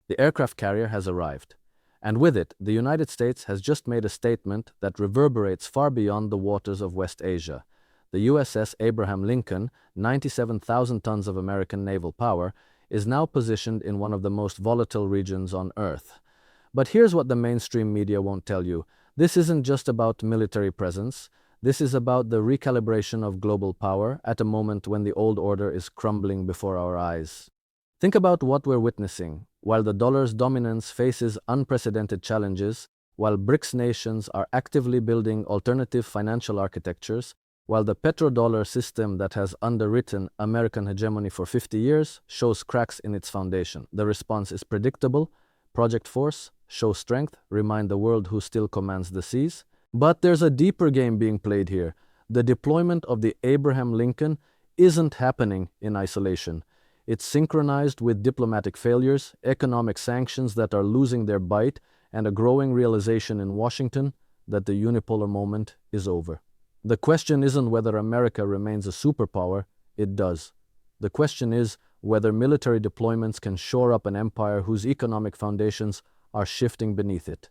The aircraft carrier has arrived. And with it, the United States has just made a statement that reverberates far beyond the waters of West Asia. The USS Abraham Lincoln, 97,000 tons of American naval power, is now positioned in one of the most volatile regions on Earth. But here's what the mainstream media won't tell you. This isn't just about military presence. This is about the recalibration of global power at a moment when the old order is crumbling before our eyes. Think about what we're witnessing. While the dollar's dominance faces unprecedented challenges, while BRICS nations are actively building alternative financial architectures, while the petrodollar system that has underwritten American hegemony for 50 years shows cracks in its foundation, the response is predictable. Project Force, show strength, remind the world who still commands the seas. But there's a deeper game being played here. The deployment of the Abraham Lincoln isn't happening in isolation. It's synchronized with diplomatic failures, economic sanctions that are losing their bite, and a growing realization in Washington that the unipolar moment is over. The question isn't whether America remains a superpower, it does. The question is whether military deployments can shore up an empire whose economic foundations are shifting beneath it.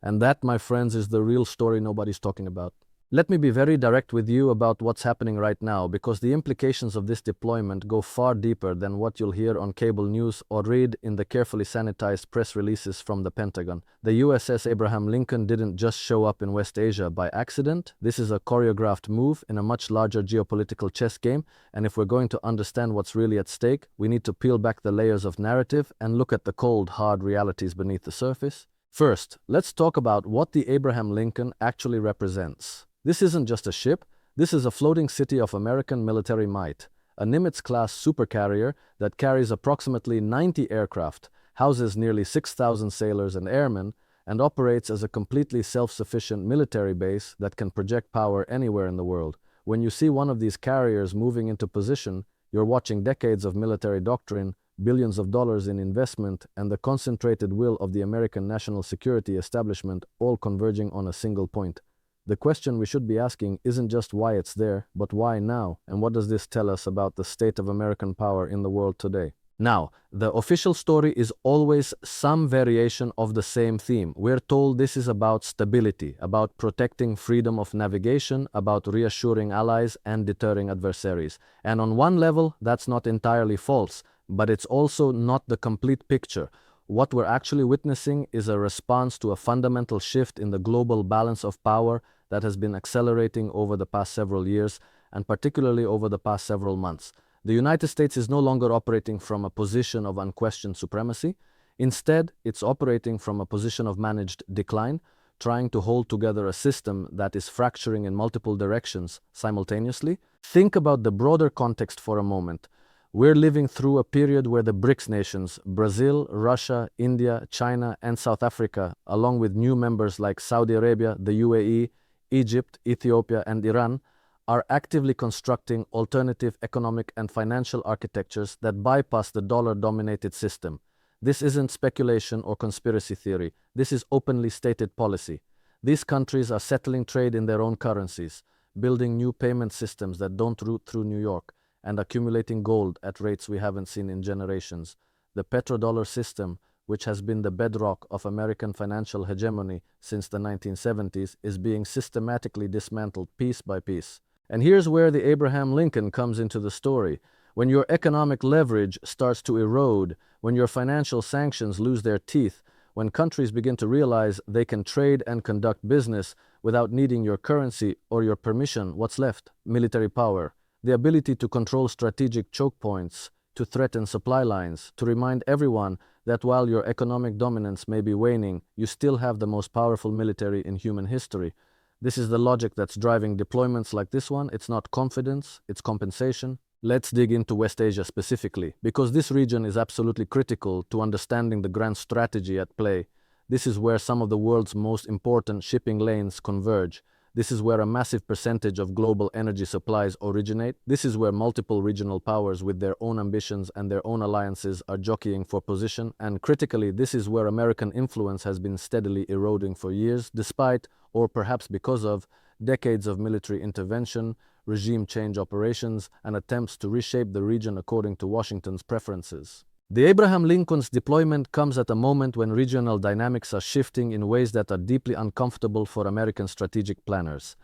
And that, my friends, is the real story nobody's talking about. Let me be very direct with you about what's happening right now, because the implications of this deployment go far deeper than what you'll hear on cable news or read in the carefully sanitized press releases from the Pentagon. The USS Abraham Lincoln didn't just show up in West Asia by accident. This is a choreographed move in a much larger geopolitical chess game, and if we're going to understand what's really at stake, we need to peel back the layers of narrative and look at the cold, hard realities beneath the surface. First, let's talk about what the Abraham Lincoln actually represents. This isn't just a ship, this is a floating city of American military might, a Nimitz-class supercarrier that carries approximately 90 aircraft, houses nearly 6,000 sailors and airmen, and operates as a completely self-sufficient military base that can project power anywhere in the world. When you see one of these carriers moving into position, you're watching decades of military doctrine, billions of dollars in investment, and the concentrated will of the American national security establishment all converging on a single point. The question we should be asking isn't just why it's there, but why now, and what does this tell us about the state of American power in the world today? Now, the official story is always some variation of the same theme. We're told this is about stability, about protecting freedom of navigation, about reassuring allies and deterring adversaries. And on one level, that's not entirely false, but it's also not the complete picture. What we're actually witnessing is a response to a fundamental shift in the global balance of power that has been accelerating over the past several years, and particularly over the past several months. The United States is no longer operating from a position of unquestioned supremacy. Instead, it's operating from a position of managed decline, trying to hold together a system that is fracturing in multiple directions simultaneously. Think about the broader context for a moment. We're living through a period where the BRICS nations, Brazil, Russia, India, China, and South Africa, along with new members like Saudi Arabia, the UAE, Egypt, Ethiopia, and Iran, are actively constructing alternative economic and financial architectures that bypass the dollar-dominated system. This isn't speculation or conspiracy theory. This is openly stated policy. These countries are settling trade in their own currencies, building new payment systems that don't route through New York, and accumulating gold at rates we haven't seen in generations. The petrodollar system, which has been the bedrock of American financial hegemony since the 1970s, is being systematically dismantled piece by piece. And here's where the Abraham Lincoln comes into the story. When your economic leverage starts to erode, when your financial sanctions lose their teeth, when countries begin to realize they can trade and conduct business without needing your currency or your permission, what's left? Military power. The ability to control strategic choke points, to threaten supply lines, to remind everyone that while your economic dominance may be waning, you still have the most powerful military in human history. This is the logic that's driving deployments like this one. It's not confidence, it's compensation. Let's dig into West Asia specifically, because this region is absolutely critical to understanding the grand strategy at play. This is where some of the world's most important shipping lanes converge. This is where a massive percentage of global energy supplies originate. This is where multiple regional powers with their own ambitions and their own alliances are jockeying for position. And critically, this is where American influence has been steadily eroding for years, despite, or perhaps because of, decades of military intervention, regime change operations, and attempts to reshape the region according to Washington's preferences. The Abraham Lincoln's deployment comes at a moment when regional dynamics are shifting in ways that are deeply uncomfortable for American strategic planners.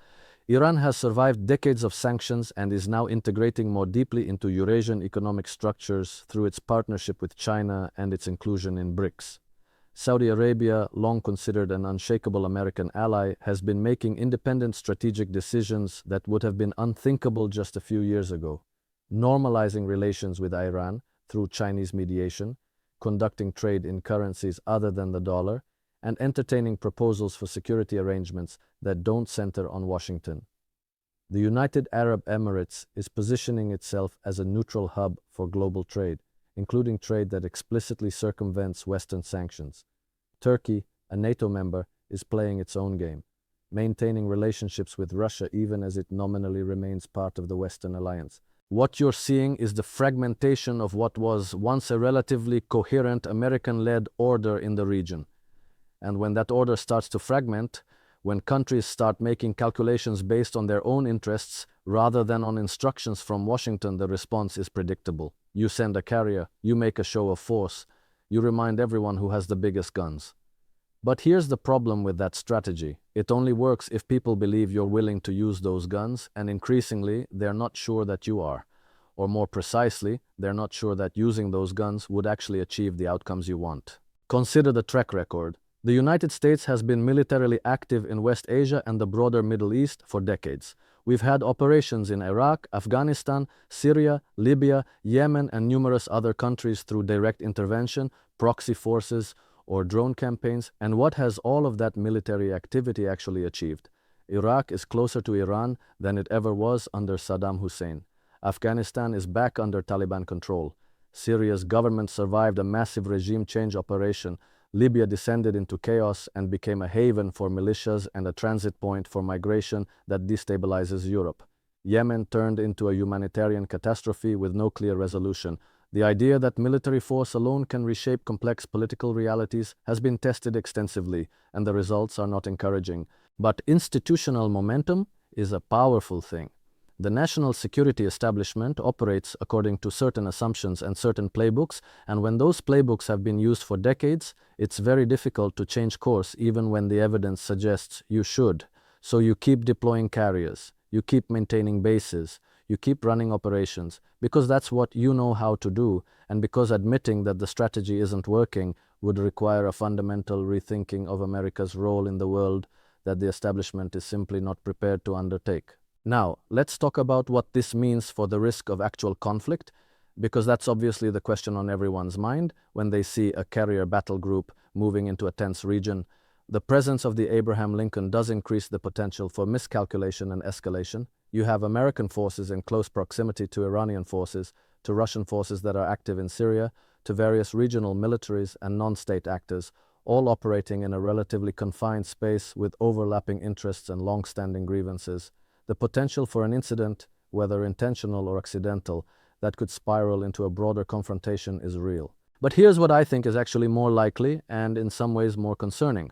Iran has survived decades of sanctions and is now integrating more deeply into Eurasian economic structures through its partnership with China and its inclusion in BRICS. Saudi Arabia, long considered an unshakable American ally, has been making independent strategic decisions that would have been unthinkable just a few years ago. Normalizing relations with Iran through Chinese mediation, conducting trade in currencies other than the dollar, and entertaining proposals for security arrangements that don't center on Washington. The United Arab Emirates is positioning itself as a neutral hub for global trade, including trade that explicitly circumvents Western sanctions. Turkey, a NATO member, is playing its own game, maintaining relationships with Russia even as it nominally remains part of the Western alliance. What you're seeing is the fragmentation of what was once a relatively coherent American-led order in the region. And when that order starts to fragment, when countries start making calculations based on their own interests rather than on instructions from Washington, the response is predictable. You send a carrier, you make a show of force, you remind everyone who has the biggest guns. But here's the problem with that strategy. It only works if people believe you're willing to use those guns, and increasingly, they're not sure that you are. Or more precisely, they're not sure that using those guns would actually achieve the outcomes you want. Consider the track record. The United States has been militarily active in West Asia and the broader Middle East for decades. We've had operations in Iraq, Afghanistan, Syria, Libya, Yemen, and numerous other countries through direct intervention, proxy forces, or drone campaigns. And what has all of that military activity actually achieved? Iraq is closer to Iran than it ever was under Saddam Hussein. Afghanistan is back under Taliban control. Syria's government survived a massive regime change operation. Libya descended into chaos and became a haven for militias and a transit point for migration that destabilizes Europe. Yemen turned into a humanitarian catastrophe with no clear resolution. The idea that military force alone can reshape complex political realities has been tested extensively, and the results are not encouraging. But institutional momentum is a powerful thing. The national security establishment operates according to certain assumptions and certain playbooks, and when those playbooks have been used for decades, it's very difficult to change course even when the evidence suggests you should. So you keep deploying carriers, you keep maintaining bases, you keep running operations, because that's what you know how to do, and because admitting that the strategy isn't working would require a fundamental rethinking of America's role in the world that the establishment is simply not prepared to undertake. Now, let's talk about what this means for the risk of actual conflict, because that's obviously the question on everyone's mind when they see a carrier battle group moving into a tense region. The presence of the Abraham Lincoln does increase the potential for miscalculation and escalation. You have American forces in close proximity to Iranian forces, to Russian forces that are active in Syria, to various regional militaries and non-state actors, all operating in a relatively confined space with overlapping interests and long-standing grievances. The potential for an incident, whether intentional or accidental, that could spiral into a broader confrontation is real. But here's what I think is actually more likely and in some ways more concerning.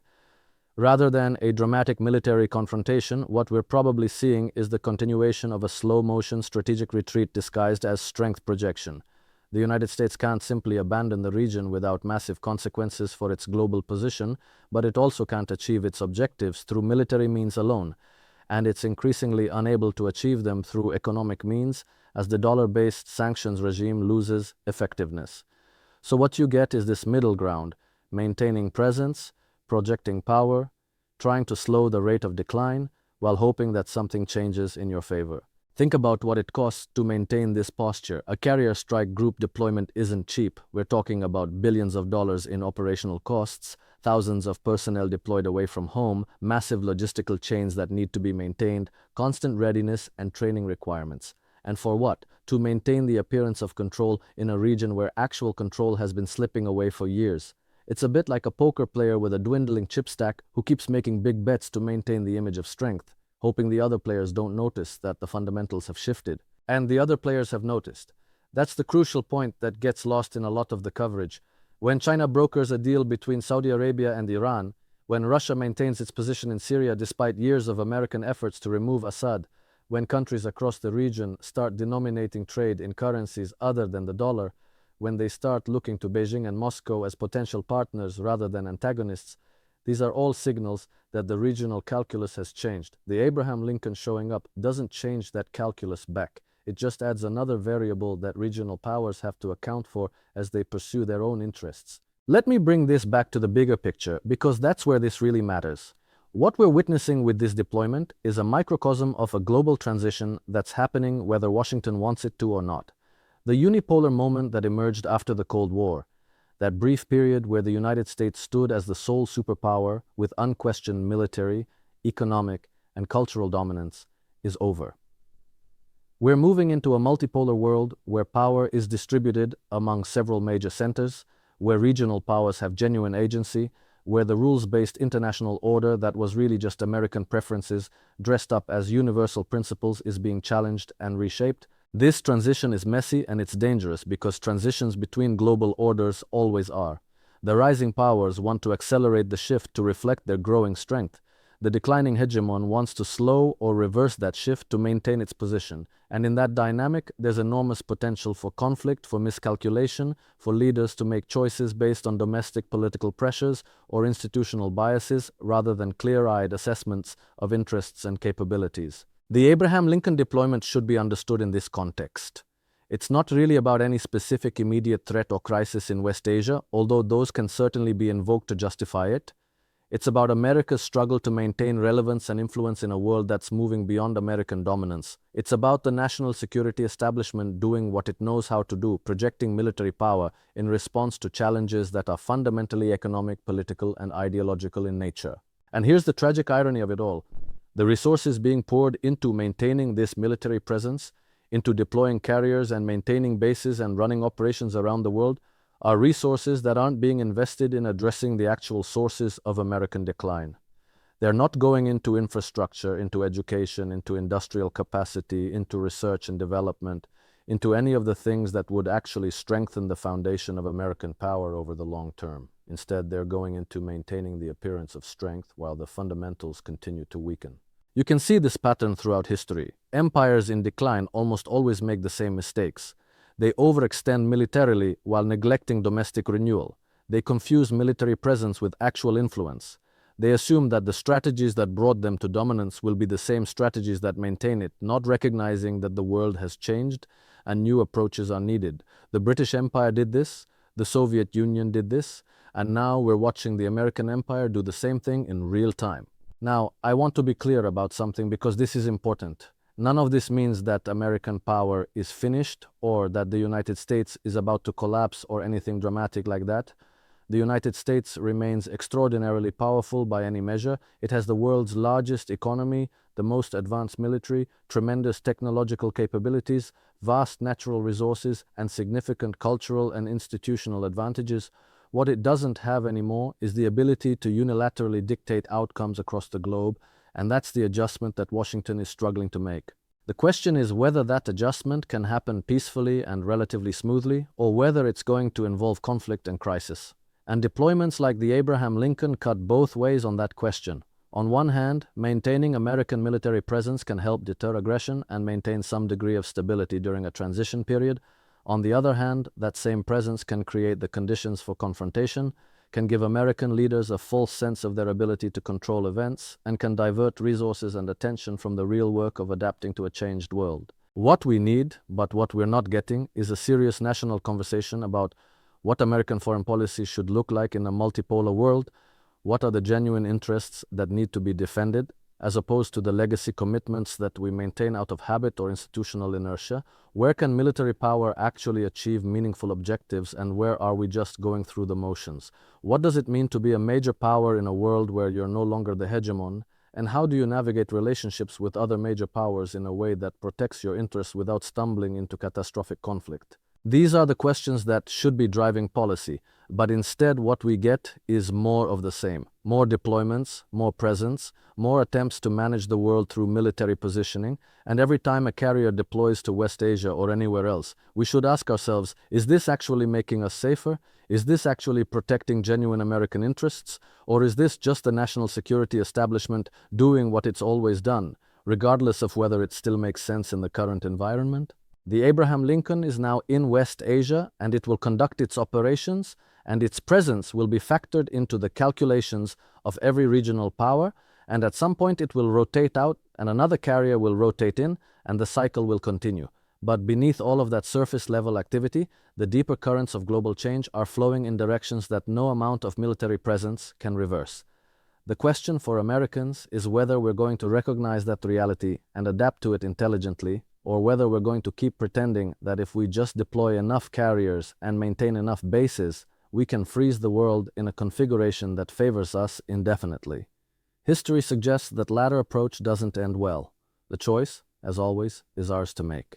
Rather than a dramatic military confrontation, what we're probably seeing is the continuation of a slow-motion strategic retreat disguised as strength projection. The United States can't simply abandon the region without massive consequences for its global position, but it also can't achieve its objectives through military means alone. And it's increasingly unable to achieve them through economic means as the dollar-based sanctions regime loses effectiveness. So what you get is this middle ground, maintaining presence, projecting power, trying to slow the rate of decline, while hoping that something changes in your favor. Think about what it costs to maintain this posture. A carrier strike group deployment isn't cheap. We're talking about billions of dollars in operational costs, thousands of personnel deployed away from home, massive logistical chains that need to be maintained, constant readiness and training requirements. And for what? To maintain the appearance of control in a region where actual control has been slipping away for years. It's a bit like a poker player with a dwindling chip stack who keeps making big bets to maintain the image of strength, hoping the other players don't notice that the fundamentals have shifted. And the other players have noticed. That's the crucial point that gets lost in a lot of the coverage. When China brokers a deal between Saudi Arabia and Iran, when Russia maintains its position in Syria despite years of American efforts to remove Assad, when countries across the region start denominating trade in currencies other than the dollar, when they start looking to Beijing and Moscow as potential partners rather than antagonists, these are all signals that the regional calculus has changed. The Abraham Lincoln showing up doesn't change that calculus back. It just adds another variable that regional powers have to account for as they pursue their own interests. Let me bring this back to the bigger picture, because that's where this really matters. What we're witnessing with this deployment is a microcosm of a global transition that's happening whether Washington wants it to or not. The unipolar moment that emerged after the Cold War, that brief period where the United States stood as the sole superpower with unquestioned military, economic, and cultural dominance, is over. We're moving into a multipolar world where power is distributed among several major centers, where regional powers have genuine agency, where the rules-based international order that was really just American preferences dressed up as universal principles is being challenged and reshaped. This transition is messy and it's dangerous because transitions between global orders always are. The rising powers want to accelerate the shift to reflect their growing strength. The declining hegemon wants to slow or reverse that shift to maintain its position. And in that dynamic, there's enormous potential for conflict, for miscalculation, for leaders to make choices based on domestic political pressures or institutional biases rather than clear-eyed assessments of interests and capabilities. The Abraham Lincoln deployment should be understood in this context. It's not really about any specific immediate threat or crisis in West Asia, although those can certainly be invoked to justify it. It's about America's struggle to maintain relevance and influence in a world that's moving beyond American dominance. It's about the national security establishment doing what it knows how to do, projecting military power in response to challenges that are fundamentally economic, political, and ideological in nature. And here's the tragic irony of it all. The resources being poured into maintaining this military presence, into deploying carriers and maintaining bases and running operations around the world, are resources that aren't being invested in addressing the actual sources of American decline. They're not going into infrastructure, into education, into industrial capacity, into research and development, into any of the things that would actually strengthen the foundation of American power over the long term. Instead, they're going into maintaining the appearance of strength while the fundamentals continue to weaken. You can see this pattern throughout history. Empires in decline almost always make the same mistakes. They overextend militarily while neglecting domestic renewal. They confuse military presence with actual influence. They assume that the strategies that brought them to dominance will be the same strategies that maintain it, not recognizing that the world has changed and new approaches are needed. The British Empire did this, the Soviet Union did this, and now we're watching the American Empire do the same thing in real time. Now, I want to be clear about something because this is important. None of this means that American power is finished or that the United States is about to collapse or anything dramatic like that. The United States remains extraordinarily powerful by any measure. It has the world's largest economy, the most advanced military, tremendous technological capabilities, vast natural resources, and significant cultural and institutional advantages. What it doesn't have anymore is the ability to unilaterally dictate outcomes across the globe, and that's the adjustment that Washington is struggling to make. The question is whether that adjustment can happen peacefully and relatively smoothly, or whether it's going to involve conflict and crisis. And deployments like the Abraham Lincoln cut both ways on that question. On one hand, maintaining American military presence can help deter aggression and maintain some degree of stability during a transition period. On the other hand, that same presence can create the conditions for confrontation, can give American leaders a false sense of their ability to control events, and can divert resources and attention from the real work of adapting to a changed world. What we need, but what we're not getting, is a serious national conversation about what American foreign policy should look like in a multipolar world, what are the genuine interests that need to be defended, as opposed to the legacy commitments that we maintain out of habit or institutional inertia. Where can military power actually achieve meaningful objectives, and where are we just going through the motions? What does it mean to be a major power in a world where you're no longer the hegemon? And how do you navigate relationships with other major powers in a way that protects your interests without stumbling into catastrophic conflict? These are the questions that should be driving policy, but instead what we get is more of the same. More deployments, more presence, more attempts to manage the world through military positioning, and every time a carrier deploys to West Asia or anywhere else, we should ask ourselves, is this actually making us safer? Is this actually protecting genuine American interests? Or is this just the national security establishment doing what it's always done, regardless of whether it still makes sense in the current environment? The Abraham Lincoln is now in West Asia, and it will conduct its operations, and its presence will be factored into the calculations of every regional power, and at some point it will rotate out, and another carrier will rotate in, and the cycle will continue. But beneath all of that surface-level activity, the deeper currents of global change are flowing in directions that no amount of military presence can reverse. The question for Americans is whether we're going to recognize that reality and adapt to it intelligently, or whether we're going to keep pretending that if we just deploy enough carriers and maintain enough bases, we can freeze the world in a configuration that favors us indefinitely. History suggests that latter approach doesn't end well. The choice, as always, is ours to make.